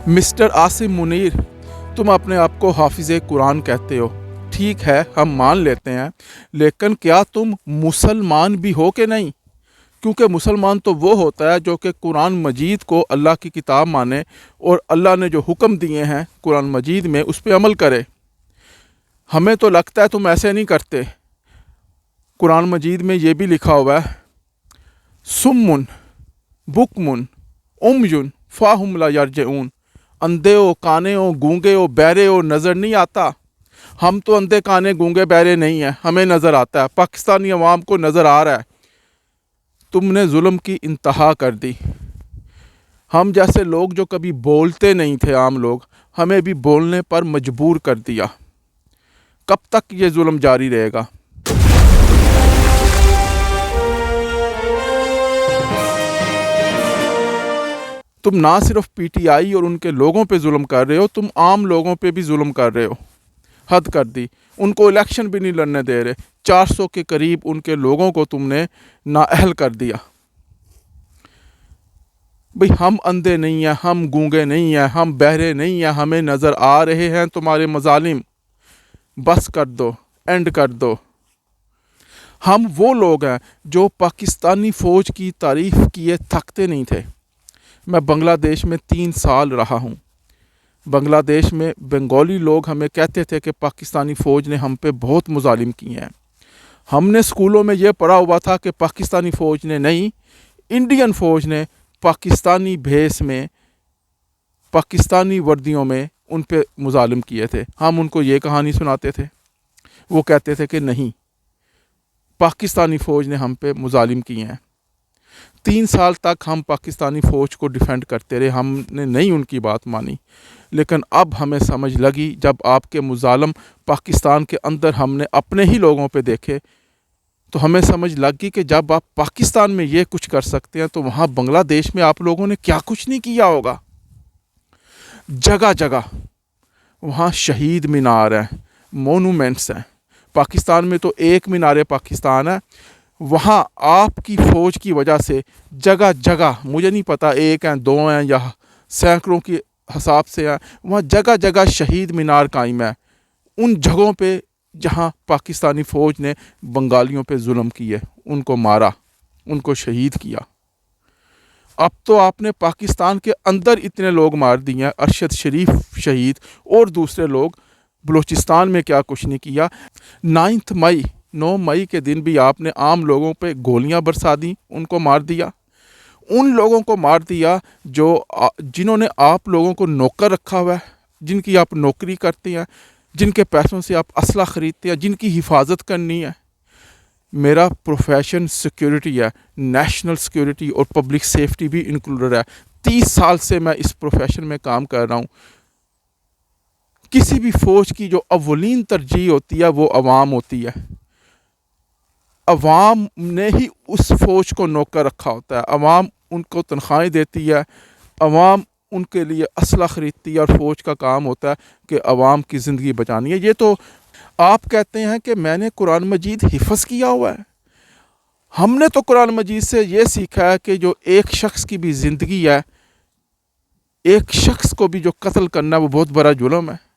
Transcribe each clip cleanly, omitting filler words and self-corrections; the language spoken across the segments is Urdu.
مسٹر عاصم منیر، تم اپنے آپ کو حافظ قرآن کہتے ہو، ٹھیک ہے ہم مان لیتے ہیں، لیکن کیا تم مسلمان بھی ہو کہ نہیں؟ کیونکہ مسلمان تو وہ ہوتا ہے جو کہ قرآن مجید کو اللہ کی کتاب مانے اور اللہ نے جو حکم دیے ہیں قرآن مجید میں اس پہ عمل کرے۔ ہمیں تو لگتا ہے تم ایسے نہیں کرتے۔ قرآن مجید میں یہ بھی لکھا ہوا ہے، سمن بکمن امیون فاہم لا یرجعون، اندھے ہو، کانے ہو، گونگے ہو، بہرے ہو، نظر نہیں آتا؟ ہم تو اندھے کانے گونگے بہرے نہیں ہیں، ہمیں نظر آتا ہے، پاکستانی عوام کو نظر آ رہا ہے۔ تم نے ظلم کی انتہا کر دی۔ ہم جیسے لوگ جو کبھی بولتے نہیں تھے، عام لوگ، ہمیں بھی بولنے پر مجبور کر دیا۔ کب تک یہ ظلم جاری رہے گا؟ تم نہ صرف پی ٹی آئی اور ان کے لوگوں پہ ظلم کر رہے ہو، تم عام لوگوں پہ بھی ظلم کر رہے ہو۔ حد کر دی، ان کو الیکشن بھی نہیں لڑنے دے رہے۔ 400 کے قریب ان کے لوگوں کو تم نے نااہل کر دیا۔ بھئی ہم اندھے نہیں ہیں، ہم گونگے نہیں ہیں، ہم بہرے نہیں ہیں، ہمیں نظر آ رہے ہیں تمہارے مظالم۔ بس کر دو، اینڈ کر دو۔ ہم وہ لوگ ہیں جو پاکستانی فوج کی تعریف کیے تھکتے نہیں تھے۔ میں بنگلہ دیش میں 3 سال رہا ہوں۔ بنگلہ دیش میں بنگالی لوگ ہمیں کہتے تھے کہ پاکستانی فوج نے ہم پہ بہت مظالم کیے ہیں۔ ہم نے اسکولوں میں یہ پڑھا ہوا تھا کہ پاکستانی فوج نے نہیں، انڈین فوج نے پاکستانی بھیس میں، پاکستانی وردیوں میں ان پہ مظالم کیے تھے۔ ہم ان کو یہ کہانی سناتے تھے، وہ کہتے تھے کہ نہیں، پاکستانی فوج نے ہم پہ مظالم کیے ہیں۔ 3 سال تک ہم پاکستانی فوج کو ڈیفینڈ کرتے رہے، ہم نے نہیں ان کی بات مانی۔ لیکن اب ہمیں سمجھ لگی، جب آپ کے مظالم پاکستان کے اندر ہم نے اپنے ہی لوگوں پہ دیکھے، تو ہمیں سمجھ لگ گئی کہ جب آپ پاکستان میں یہ کچھ کر سکتے ہیں تو وہاں بنگلہ دیش میں آپ لوگوں نے کیا کچھ نہیں کیا ہوگا۔ جگہ جگہ وہاں شہید مینار ہیں، مونومنٹس ہیں۔ پاکستان میں تو ایک مینار پاکستان ہے، وہاں آپ کی فوج کی وجہ سے جگہ جگہ، مجھے نہیں پتا 1 ہیں 2 ہیں یا سینکڑوں کے حساب سے ہیں، وہاں جگہ جگہ شہید مینار قائم ہے، ان جگہوں پہ جہاں پاکستانی فوج نے بنگالیوں پہ ظلم کیے، ان کو مارا، ان کو شہید کیا۔ اب تو آپ نے پاکستان کے اندر اتنے لوگ مار دیے ہیں، ارشد شریف شہید اور دوسرے لوگ۔ بلوچستان میں کیا کچھ نہیں کیا۔ 9 مئی کے دن بھی آپ نے عام لوگوں پہ گولیاں برسا دیں، ان کو مار دیا۔ ان لوگوں کو مار دیا جنہوں نے آپ لوگوں کو نوکر رکھا ہوا ہے، جن کی آپ نوکری کرتے ہیں، جن کے پیسوں سے آپ اسلحہ خریدتے ہیں، جن کی حفاظت کرنی ہے۔ میرا پروفیشن سیکیورٹی ہے، نیشنل سیکیورٹی اور پبلک سیفٹی بھی انکلوڈڈ ہے۔ 30 سال سے میں اس پروفیشن میں کام کر رہا ہوں۔ کسی بھی فوج کی جو اولین ترجیح ہوتی ہے وہ عوام ہوتی ہے۔ عوام نے ہی اس فوج کو نوکر رکھا ہوتا ہے، عوام ان کو تنخواہیں دیتی ہے، عوام ان کے لیے اسلحہ خریدتی ہے، اور فوج کا کام ہوتا ہے کہ عوام کی زندگی بچانی ہے۔ یہ تو آپ کہتے ہیں کہ میں نے قرآن مجید حفظ کیا ہوا ہے۔ ہم نے تو قرآن مجید سے یہ سیکھا ہے کہ جو ایک شخص کی بھی زندگی ہے، ایک شخص کو بھی جو قتل کرنا ہے وہ بہت بڑا جرم ہے۔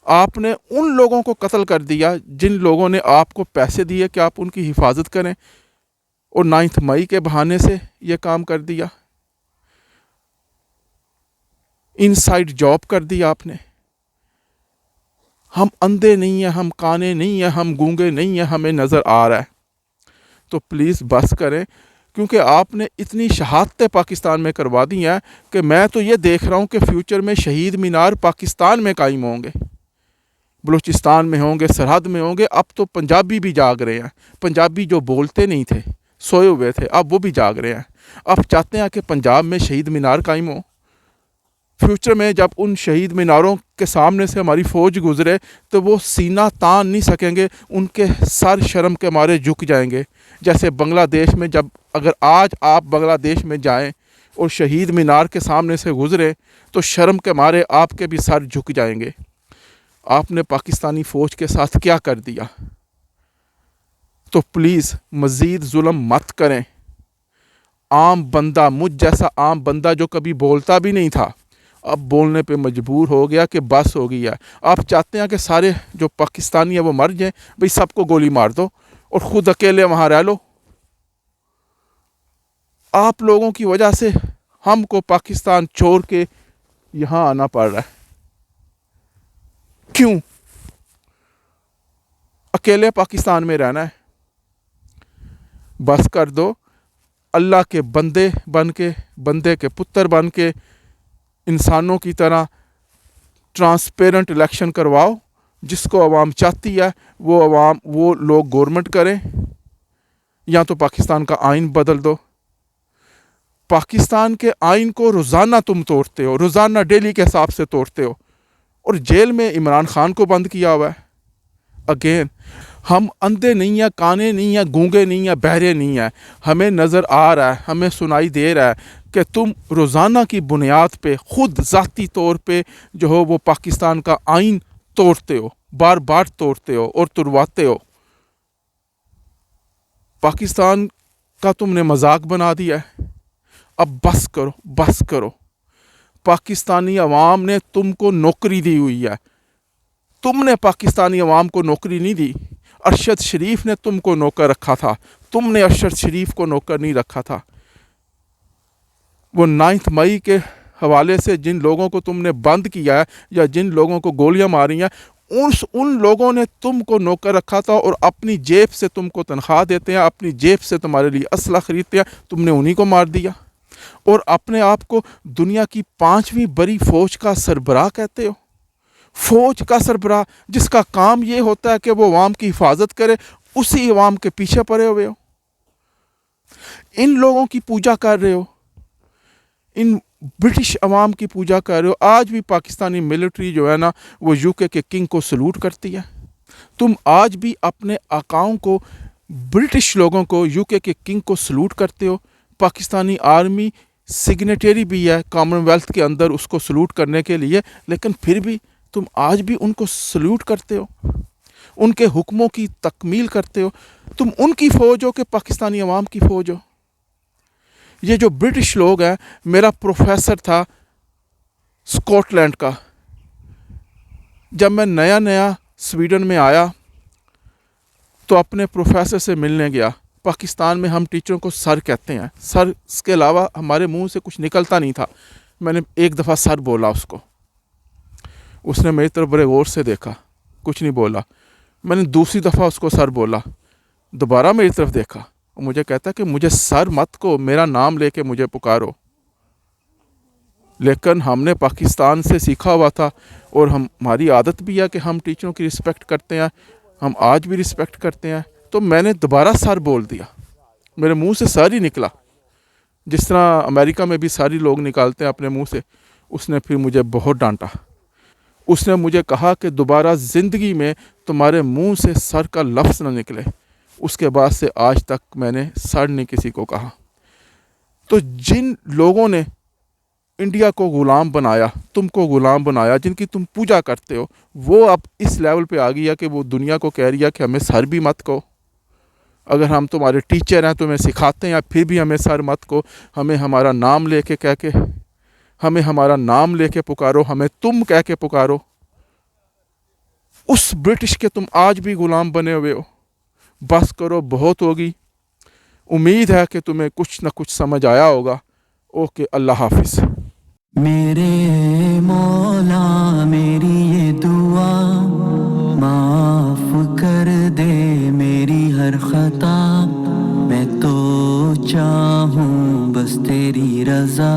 آپ نے ان لوگوں کو قتل کر دیا جن لوگوں نے آپ کو پیسے دیے کہ آپ ان کی حفاظت کریں، اور 9 مئی کے بہانے سے یہ کام کر دیا۔ انسائیڈ جاب کر دی آپ نے۔ ہم اندھے نہیں ہیں، ہم کانے نہیں ہیں، ہم گونگے نہیں ہیں، ہمیں نظر آ رہا ہے۔ تو پلیز بس کریں، کیونکہ آپ نے اتنی شہادتیں پاکستان میں کروا دی ہیں کہ میں تو یہ دیکھ رہا ہوں کہ فیوچر میں شہید مینار پاکستان میں قائم ہوں گے، بلوچستان میں ہوں گے، سرحد میں ہوں گے۔ اب تو پنجابی بھی جاگ رہے ہیں، پنجابی جو بولتے نہیں تھے، سوئے ہوئے تھے، اب وہ بھی جاگ رہے ہیں۔ اب چاہتے ہیں کہ پنجاب میں شہید مینار قائم ہو۔ فیوچر میں جب ان شہید میناروں کے سامنے سے ہماری فوج گزرے تو وہ سینہ تان نہیں سکیں گے، ان کے سر شرم کے مارے جھک جائیں گے۔ جیسے بنگلہ دیش میں جب اگر آج آپ بنگلہ دیش میں جائیں اور شہید مینار کے سامنے سے گزرے تو شرم کے مارے آپ کے بھی سر جھک جائیں گے۔ آپ نے پاکستانی فوج کے ساتھ کیا کر دیا؟ تو پلیز مزید ظلم مت کریں۔ عام بندہ، مجھ جیسا عام بندہ جو کبھی بولتا بھی نہیں تھا، اب بولنے پہ مجبور ہو گیا کہ بس ہو گئی ہے. آپ چاہتے ہیں کہ سارے جو پاکستانی ہیں وہ مر جائیں؟ بھئی سب کو گولی مار دو اور خود اکیلے وہاں رہ لو. آپ لوگوں کی وجہ سے ہم کو پاکستان چھوڑ کے یہاں آنا پڑ رہا ہے. کیوں؟ اکیلے پاکستان میں رہنا ہے. بس کر دو. اللہ کے بندے بن کے، بندے کے پتر بن کے، انسانوں کی طرح ٹرانسپیرنٹ الیکشن کرواؤ. جس کو عوام چاہتی ہے وہ لوگ گورنمنٹ کریں، یا تو پاکستان کا آئین بدل دو. پاکستان کے آئین کو روزانہ تم توڑتے ہو، روزانہ ڈیلی کے حساب سے توڑتے ہو، اور جیل میں عمران خان کو بند کیا ہوا ہے. اگین ہم اندھے نہیں ہیں، کانے نہیں ہیں، گونگے نہیں ہیں، بہرے نہیں ہیں. ہمیں نظر آ رہا ہے، ہمیں سنائی دے رہا ہے کہ تم روزانہ کی بنیاد پہ خود ذاتی طور پہ جو ہو وہ پاکستان کا آئین توڑتے ہو، بار بار توڑتے ہو اور ترواتے ہو. پاکستان کا تم نے مذاق بنا دیا ہے. اب بس کرو، بس کرو. پاکستانی عوام نے تم کو نوکری دی ہوئی ہے. تم نے پاکستانی عوام کو نوکری نہیں دی. ارشد شریف نے تم کو نوکر رکھا تھا، تم نے ارشد شریف کو نوکر نہیں رکھا تھا. وہ 9 مئی کے حوالے سے جن لوگوں کو تم نے بند کیا ہے یا جن لوگوں کو گولیاں ماری ہیں، ان لوگوں نے تم کو نوکر رکھا تھا اور اپنی جیب سے تم کو تنخواہ دیتے ہیں، اپنی جیب سے تمہارے لیے اسلحہ خریدتے ہیں. تم نے انہی کو مار دیا اور اپنے آپ کو دنیا کی 5ویں بڑی فوج کا سربراہ کہتے ہو. فوج کا سربراہ جس کا کام یہ ہوتا ہے کہ وہ عوام کی حفاظت کرے، اسی عوام کے پیچھے پڑے ہوئے ہو. ان لوگوں کی پوجا کر رہے ہو، ان برٹش عوام کی پوجا کر رہے ہو. آج بھی پاکستانی ملٹری جو ہے نا وہ یو کے کنگ کو سلوٹ کرتی ہے. تم آج بھی اپنے آقاؤں کو، برٹش لوگوں کو، یو کے کنگ کو سلوٹ کرتے ہو. پاکستانی آرمی سگنیٹری بھی ہے کامن ویلتھ کے اندر اس کو سلوٹ کرنے کے لیے، لیکن پھر بھی تم آج بھی ان کو سلوٹ کرتے ہو، ان کے حکموں کی تکمیل کرتے ہو. تم ان کی فوج ہو کہ پاکستانی عوام کی فوج ہو. یہ جو برٹش لوگ ہیں، میرا پروفیسر تھا اسکاٹ لینڈ کا. جب میں نیا سویڈن میں آیا تو اپنے پروفیسر سے ملنے گیا. پاکستان میں ہم ٹیچروں کو سر کہتے ہیں. سر، اس کے علاوہ ہمارے منہ سے کچھ نکلتا نہیں تھا. میں نے ایک دفعہ سر بولا اس کو، اس نے میری طرف بڑے غور سے دیکھا، کچھ نہیں بولا. میں نے دوسری دفعہ اس کو سر بولا، دوبارہ میری طرف دیکھا اور مجھے کہتا کہ مجھے سر مت کو، میرا نام لے کے مجھے پکارو. لیکن ہم نے پاکستان سے سیکھا ہوا تھا اور ہماری عادت بھی ہے کہ ہم ٹیچروں کی رسپیکٹ کرتے ہیں، ہم آج بھی رسپیکٹ کرتے ہیں. تو میں نے دوبارہ سر بول دیا، میرے منہ سے سر ہی نکلا، جس طرح امریکہ میں بھی ساری لوگ نکالتے ہیں اپنے منہ سے. اس نے پھر مجھے بہت ڈانٹا. اس نے مجھے کہا کہ دوبارہ زندگی میں تمہارے منہ سے سر کا لفظ نہ نکلے. اس کے بعد سے آج تک میں نے سر نہیں کسی کو کہا. تو جن لوگوں نے انڈیا کو غلام بنایا، تم کو غلام بنایا، جن کی تم پوجا کرتے ہو، وہ اب اس لیول پہ آ گئی ہے کہ وہ دنیا کو کہہ رہی ہے کہ ہمیں سر بھی مت کہو. اگر ہم تمہارے ٹیچر ہیں، تمہیں سکھاتے ہیں، پھر بھی ہمیں سر مت کہو. ہمیں ہمارا نام لے کے کہہ کے، ہمیں ہمارا نام لے کے پکارو، ہمیں تم کہہ کے پکارو. اس برٹش کے تم آج بھی غلام بنے ہوئے ہو. بس کرو، بہت ہوگی. امید ہے کہ تمہیں کچھ نہ کچھ سمجھ آیا ہوگا. اوکے، اللہ حافظ. میرے مولا میری یہ دعا معاف کر دے میری ہر خطا، میں تو چاہوں بس تیری رضا.